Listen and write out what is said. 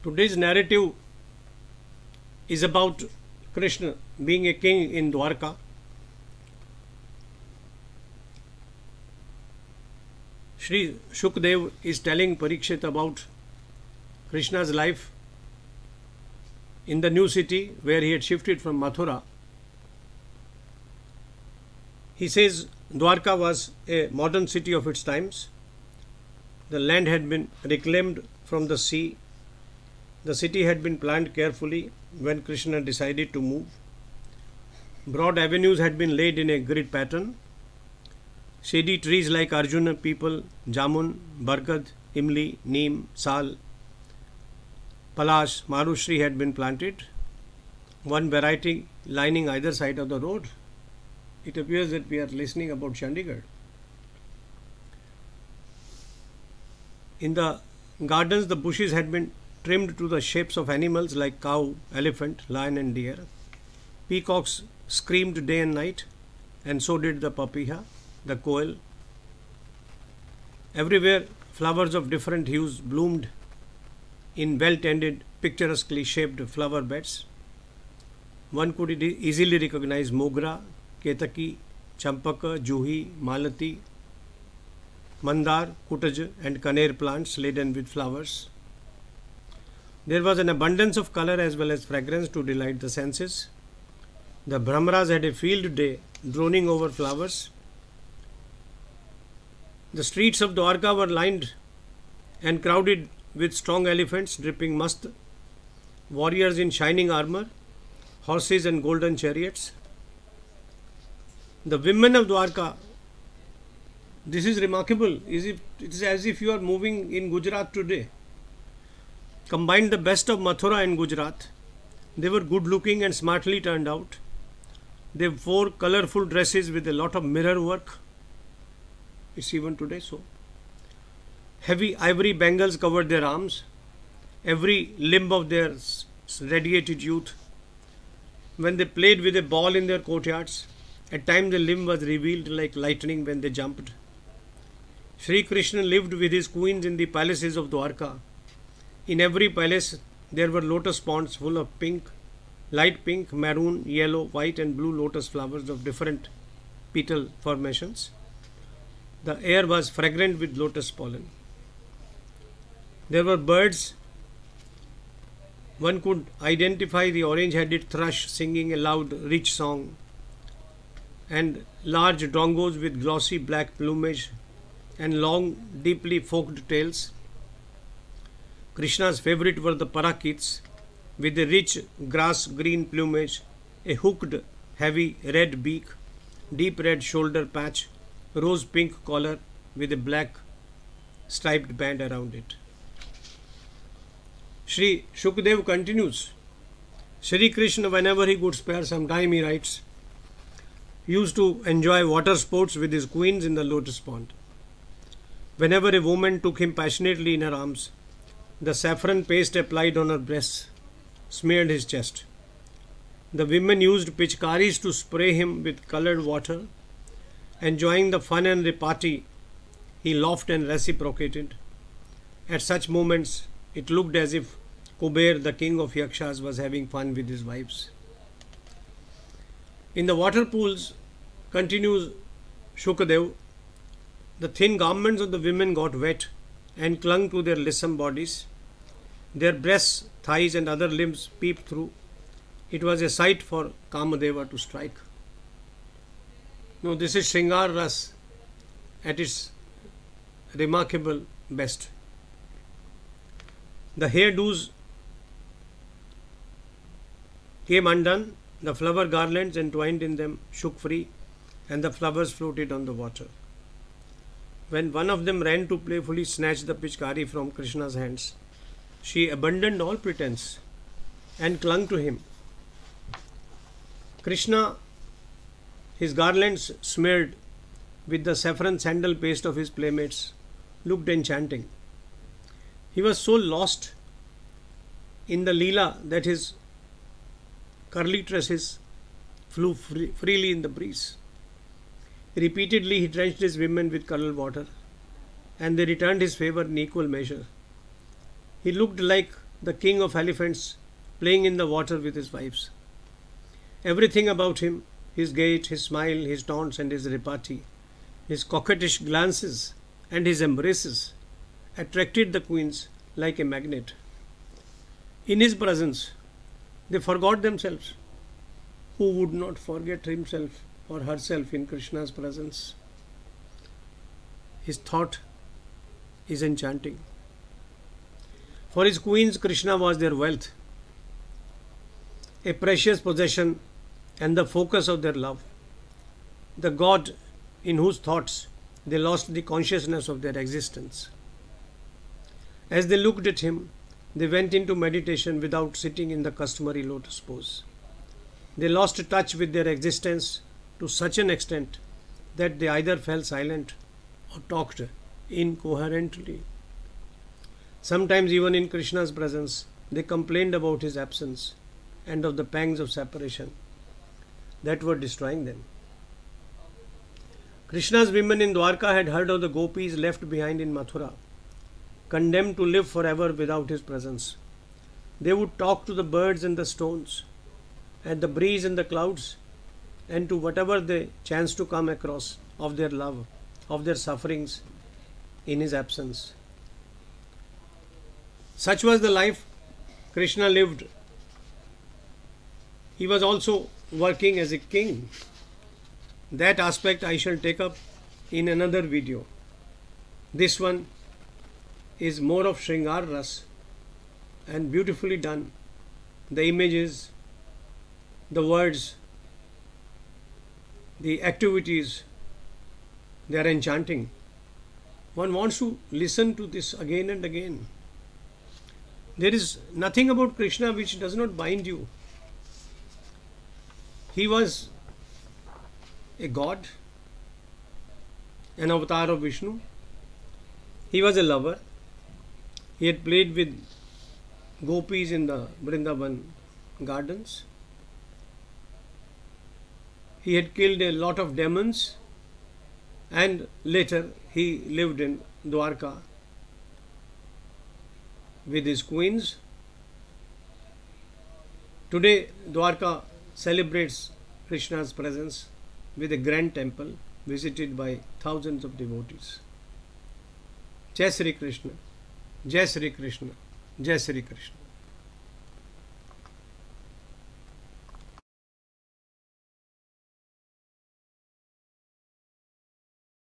Today's narrative is about Krishna being a king in Dwarka. Sri Shukdev is telling Parikshit about Krishna's life in the new city where he had shifted from Mathura. He says Dwarka was a modern city of its times. The land had been reclaimed from the sea. The city had been planned carefully when Krishna decided to move. Broad avenues had been laid in a grid pattern. Shady trees like Arjuna, Peepal, Jamun, Bargad, Imli, Neem, Sal, Palash, Marushri had been planted, one variety lining either side of the road. It appears that we are listening about Chandigarh. In the gardens, the bushes had been trimmed to the shapes of animals like cow, elephant, lion and deer. Peacocks screamed day and night, and so did the papiha, the koel. Everywhere, flowers of different hues bloomed in well-tended, picturesquely shaped flower beds. One could easily recognize mogra, ketaki, champaka, juhi, malati, mandar, kutaj and kaner plants laden with flowers. There was an abundance of color as well as fragrance to delight the senses. The Brahmaras had a field day droning over flowers. The streets of Dwarka were lined and crowded with strong elephants dripping mast, warriors in shining armor, horses and golden chariots. The women of Dwarka, this is remarkable. It is as if you are moving in Gujarat today. Combined the best of Mathura and Gujarat. They were good looking and smartly turned out. They wore colourful dresses with a lot of mirror work. It's even today so. Heavy ivory bangles covered their arms. Every limb of theirs radiated youth. When they played with a ball in their courtyards, at times the limb was revealed like lightning when they jumped. Sri Krishna lived with his queens in the palaces of Dwarka. In every palace there were lotus ponds full of pink, light pink, maroon, yellow, white and blue lotus flowers of different petal formations. The air was fragrant with lotus pollen. There were birds. One could identify the orange-headed thrush singing a loud, rich song, and large dongos with glossy black plumage and long, deeply forked tails. Krishna's favorite were the parakits with a rich grass-green plumage, a hooked, heavy red beak, deep red shoulder patch, rose-pink collar with a black striped band around it. Sri Shukdev continues, Sri Krishna, whenever he could spare some time, he writes, used to enjoy water sports with his queens in the lotus pond. Whenever a woman took him passionately in her arms, the saffron paste applied on her breasts smeared his chest. The women used pichkaris to spray him with coloured water. Enjoying the fun and repartee, he laughed and reciprocated. At such moments, it looked as if Kuber, the king of Yakshas, was having fun with his wives. In the water pools, continues Shukdev, the thin garments of the women got wet and clung to their lissom bodies. Their breasts, thighs and other limbs peeped through. It was a sight for Kamadeva to strike. No, this is Shringar Ras at its remarkable best. The hairdos came undone, the flower garlands entwined in them shook free, and the flowers floated on the water. When one of them ran to playfully snatch the pichkari from Krishna's hands, she abandoned all pretense and clung to him. Krishna, his garlands smeared with the saffron sandal paste of his playmates, looked enchanting. He was so lost in the Leela that his curly tresses flew freely in the breeze. Repeatedly he drenched his women with curdled water, and they returned his favour in equal measure. He looked like the king of elephants, playing in the water with his wives. Everything about him, his gait, his smile, his taunts and his repartee, his coquettish glances and his embraces, attracted the queens like a magnet. In his presence, they forgot themselves. Who would not forget himself or herself in Krishna's presence? His thought is enchanting. For his queens, Krishna was their wealth, a precious possession and the focus of their love, the God in whose thoughts they lost the consciousness of their existence. As they looked at him, they went into meditation without sitting in the customary lotus pose. They lost touch with their existence to such an extent that they either fell silent or talked incoherently. Sometimes even in Krishna's presence, they complained about his absence and of the pangs of separation that were destroying them. Krishna's women in Dwarka had heard of the gopis left behind in Mathura, condemned to live forever without his presence. They would talk to the birds and the stones, and the breeze and the clouds, and to whatever they chanced to come across of their love, of their sufferings in his absence. Such was the life Krishna lived. He was also working as a king. That aspect I shall take up in another video. This one is more of Shringar Ras and beautifully done. The images, the words, the activities, they are enchanting. One wants to listen to this again and again. There is nothing about Krishna which does not bind you. He was a god, an avatar of Vishnu. He was a lover. He had played with gopis in the Vrindavan gardens. He had killed a lot of demons, and later he lived in Dwarka with his queens. Today Dwarka celebrates Krishna's presence with a grand temple visited by thousands of devotees. Jai Sri Krishna, Jai Sri Krishna, Jai Sri Krishna.